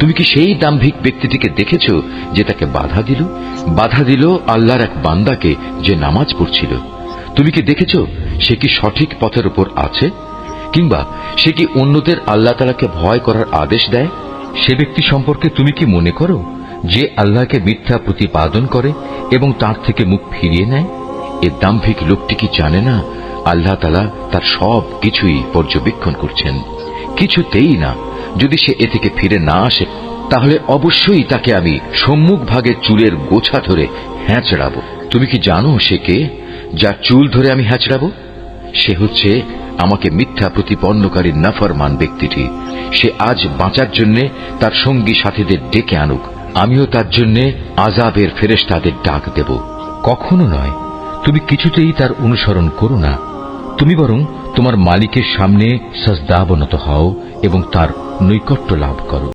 তুমি কি সেই দাম্ভিক ব্যক্তিটিকে দেখেছ যে তাকে বাধা দিল আল্লাহর এক বান্দাকে যে নামাজ পড়ছিল? তুমি কি দেখেছ সে কি সঠিক পথের উপর আছে, কিংবা সে কি অন্যদের আল্লাহ তাআলাকে ভয় করার আদেশ দেয়? সে ব্যক্তি সম্পর্কে তুমি কি মনে করো যে আল্লাহকে মিথ্যা প্রতিপাদন করে এবং তার থেকে মুখ ফিরিয়ে নেয়? এ দাম্ভিক লোকটি কি জানে না আল্লাহ তাআলা তার সব কিছুই পর্যবেক্ষণ করছেন? কিছুতেই না। যদি সে এ থেকে ফিরে না আসে তাহলে অবশ্যই তাকে আমি সম্মুখ ভাগে চুলের গোছা ধরে হ্যাঁচড়াবো। তুমি কি জানো সে কে, যার চুল ধরে আমি হ্যাঁচড়াবো? সে হচ্ছে আমাকে মিথ্যা প্রতিপন্নকারী নাফরমান ব্যক্তিটি। সে আজ বাঁচার জন্য তার সঙ্গী সাথীদের ডেকে আনুক, আমিও তার জন্য আযাবের ফেরেশতাদের ডাক দেব। কখনো নয়, তুমি কিছুতেই তার অনুসরণ করো না। তুমি বরং তোমার মালিকের সামনে সাজদাবনত হও এবং তার নৈকট্য লাভ করো।